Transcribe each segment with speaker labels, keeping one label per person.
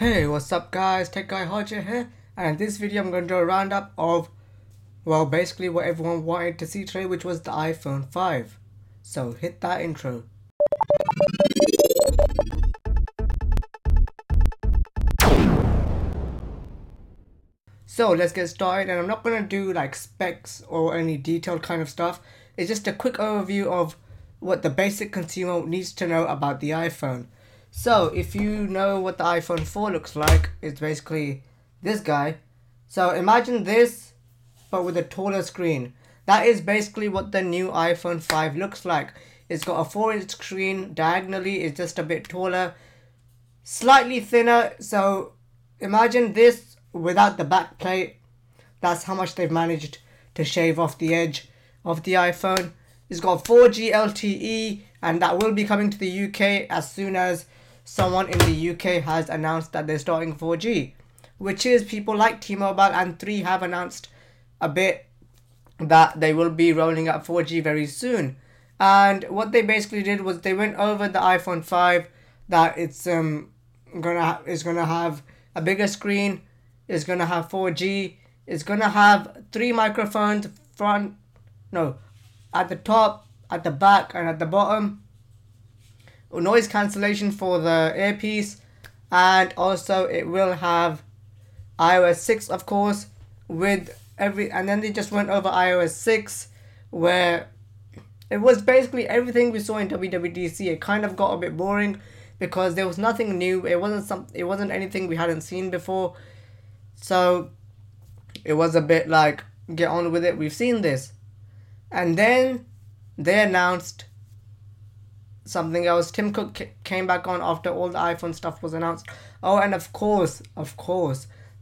Speaker 1: Hey, what's up guys, Tech Guy Hodger here, and in this video I'm going to do a roundup of, well, basically what everyone wanted to see today, which was the iPhone 5. So hit that intro. So let's get started, and I'm not going to do like specs or any detailed kind of stuff. It's just a quick overview of what the basic consumer needs to know about the iPhone. So if you know what the iPhone 4 looks like, it's basically this guy. So imagine this, but with a taller screen. That is basically what the new iPhone 5 looks like. It's got a 4-inch screen, diagonally it's just a bit taller, slightly thinner. So imagine this without the back plate. That's how much they've managed to shave off the edge of the iPhone. It's got 4G LTE, and that will be coming to the UK as soon as someone in the UK has announced that they're starting 4G, which is people like T-Mobile and 3 have announced a bit that they will be rolling out 4G very soon. And what they basically did was they went over the iPhone 5, that it's gonna have a bigger screen, it's gonna have 4G, it's gonna have 3 microphones at the top, at the back, and at the bottom. Noise cancellation for the earpiece, and also it will have iOS 6, of course, and then they just went over iOS 6, where it was basically everything we saw in WWDC. It kind of got a bit boring because there was nothing new. It wasn't anything we hadn't seen before. So it was a bit like, get on with it, we've seen this. And then they announced something else. Tim Cook came back on after all the iPhone stuff was announced. Oh, and of course,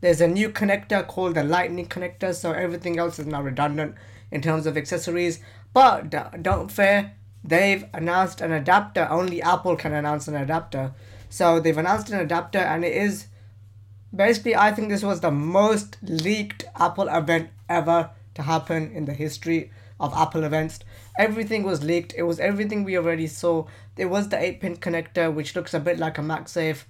Speaker 1: there's a new connector called the Lightning connector, so everything else is now redundant in terms of accessories. But don't fear, they've announced an adapter. Only Apple can announce an adapter. So they've announced an adapter, and it is basically, I think this was the most leaked Apple event ever to happen in the history of Apple events. Everything was leaked. It was everything we already saw. There was the 8-pin connector, which looks a bit like a MagSafe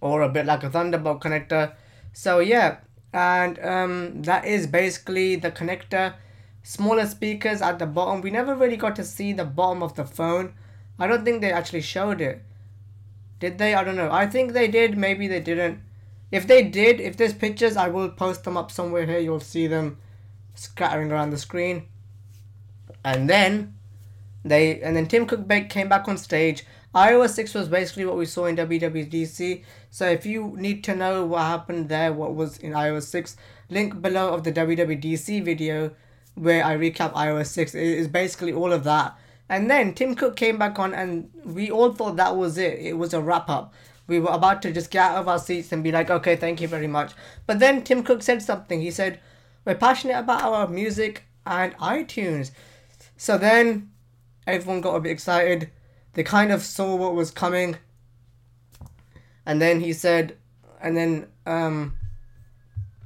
Speaker 1: or a bit like a Thunderbolt connector. So yeah, and that is basically the connector. Smaller speakers at the bottom. We never really got to see the bottom of the phone. I don't think they actually showed it. Did they? I don't know. I think they did. Maybe they didn't. If they did, if there's pictures, I will post them up somewhere here. You'll see them scattering around the screen. And then Tim Cook came back on stage. iOS 6 was basically what we saw in WWDC. So if you need to know what happened there, what was in iOS 6, link below of the WWDC video where I recap iOS 6. It is basically all of that. And then Tim Cook came back on, and we all thought that was it. It was a wrap up. We were about to just get out of our seats and be like, okay, thank you very much. But then Tim Cook said something. He said, we're passionate about our music and iTunes. So then everyone got a bit excited. They kind of saw what was coming. And then he said, and then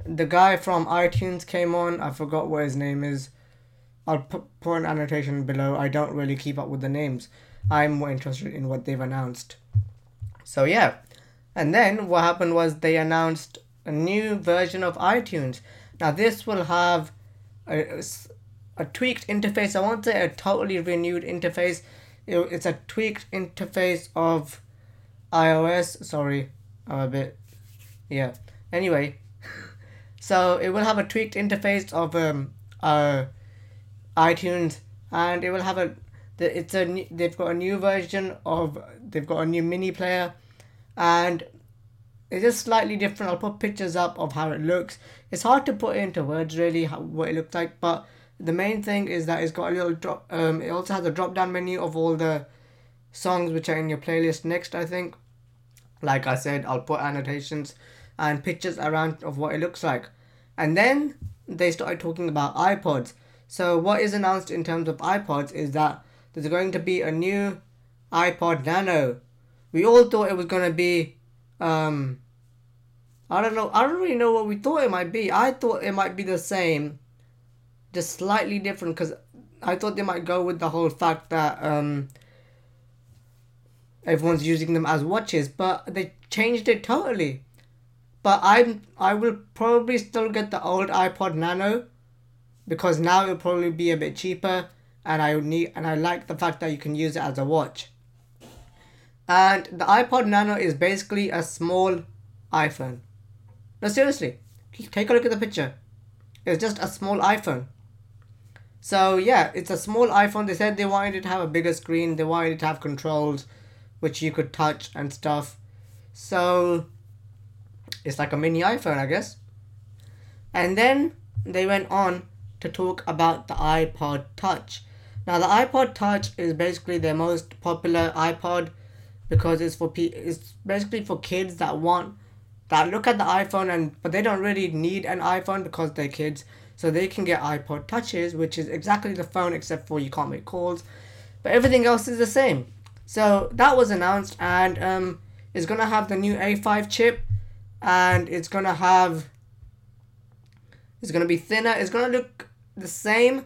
Speaker 1: the guy from iTunes came on. I forgot what his name is. I'll put an annotation below. I don't really keep up with the names. I'm more interested in what they've announced. So yeah. And then what happened was they announced a new version of iTunes. Now this will have a tweaked interface. I won't say a totally renewed interface. It's a tweaked interface of iOS. Sorry, I'm a bit... yeah. Anyway. So it will have a tweaked interface of iTunes, and it will have they've got a new version of, they've got a new mini player, and it's just slightly different. I'll put pictures up of how it looks. It's hard to put into words really what it looks like, but the main thing is that it's got a little drop. It also has a drop down menu of all the songs which are in your playlist next, I think. Like I said, I'll put annotations and pictures around of what it looks like. And then they started talking about iPods. So what is announced in terms of iPods is that there's going to be a new iPod Nano. We all thought it was going to be, I don't know. I don't really know what we thought it might be. I thought it might be the same, just slightly different, because I thought they might go with the whole fact that everyone's using them as watches, but they changed it totally. But I will probably still get the old iPod Nano because now it'll probably be a bit cheaper, and I like the fact that you can use it as a watch. And the iPod Nano is basically a small iPhone. No, seriously, take a look at the picture. It's just a small iPhone. So yeah, it's a small iPhone. They said they wanted it to have a bigger screen. They wanted it to have controls, which you could touch and stuff. So it's like a mini iPhone, I guess. And then they went on to talk about the iPod Touch. Now the iPod Touch is basically their most popular iPod because it's basically for kids that look at the iPhone but they don't really need an iPhone because they're kids, so they can get iPod Touches, which is exactly the phone except for you can't make calls, but everything else is the same. So that was announced, and it's gonna have the new A5 chip, and it's gonna be thinner. It's gonna look the same.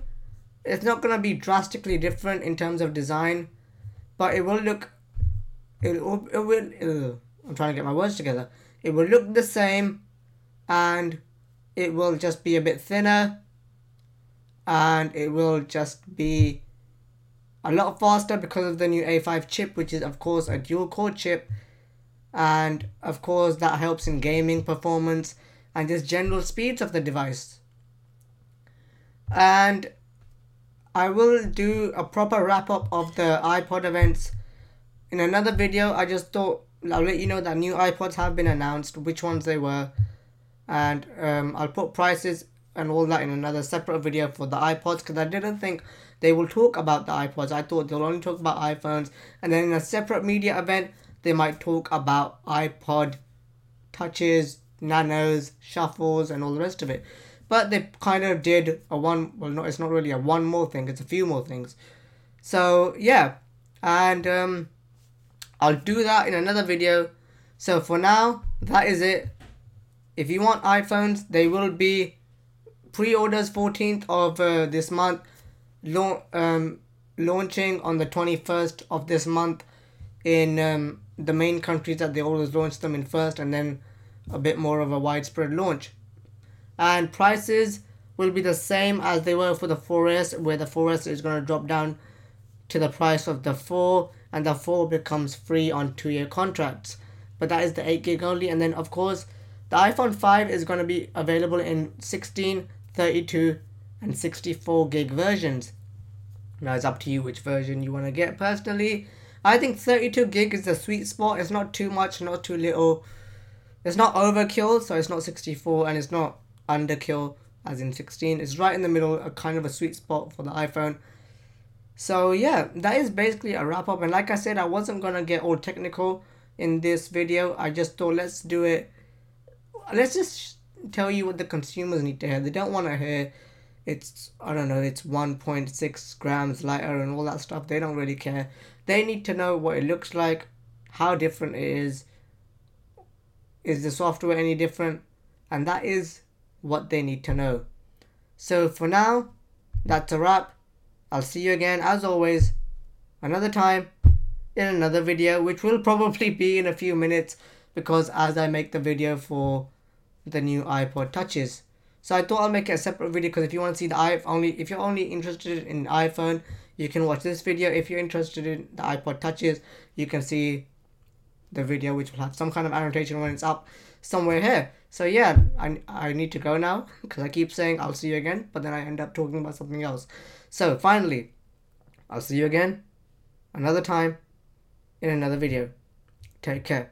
Speaker 1: It's not gonna be drastically different in terms of design, but it will look. I'm trying to get my words together. It will look the same, and it will just be a bit thinner, and it will just be a lot faster because of the new A5 chip, which is of course a dual core chip, and of course that helps in gaming performance and just general speeds of the device. And I will do a proper wrap up of the iPod events in another video. I just thought I'll let you know that new iPods have been announced, which ones they were, and I'll put prices and all that in another separate video for the iPods, because I didn't think they will talk about the iPods. I thought they'll only talk about iPhones, and then in a separate media event they might talk about iPod Touches, Nanos, Shuffles, and all the rest of it. But they kind of did it's not really a one more thing, it's a few more things. So yeah, and I'll do that in another video. So for now, that is it. If you want iPhones, they will be pre-orders 14th of this month, launching on the 21st of this month in the main countries that they always launch them in first, and then a bit more of a widespread launch. And prices will be the same as they were for the 4S, where the 4S is going to drop down to the price of the 4, and the 4 becomes free on 2-year contracts. But that is the 8 gig only. And then of course the iPhone 5 is going to be available in 16, 32 and 64 gig versions. Now it's up to you which version you want to get. Personally, I think 32 gig is the sweet spot. It's not too much, not too little. It's not overkill, so it's not 64, and it's not underkill as in 16. It's right in the middle, a kind of a sweet spot for the iPhone. So yeah, that is basically a wrap up. And like I said, I wasn't gonna get all technical in this video. I just thought let's just tell you what the consumers need to hear. They don't want to hear it's 1.6 grams lighter and all that stuff. They don't really care. They need to know what it looks like, how different it is the software any different, and that is what they need to know. So for now, that's a wrap. I'll see you again, as always, another time in another video, which will probably be in a few minutes, because as I make the video for the new iPod Touches. So I thought I'll make it a separate video, because if you want to see if you're only interested in iPhone, you can watch this video. If you're interested in the iPod Touches, you can see the video, which will have some kind of annotation when it's up somewhere here. So yeah, I need to go now, because I keep saying I'll see you again, but then I end up talking about something else. So finally, I'll see you again another time in another video. Take care.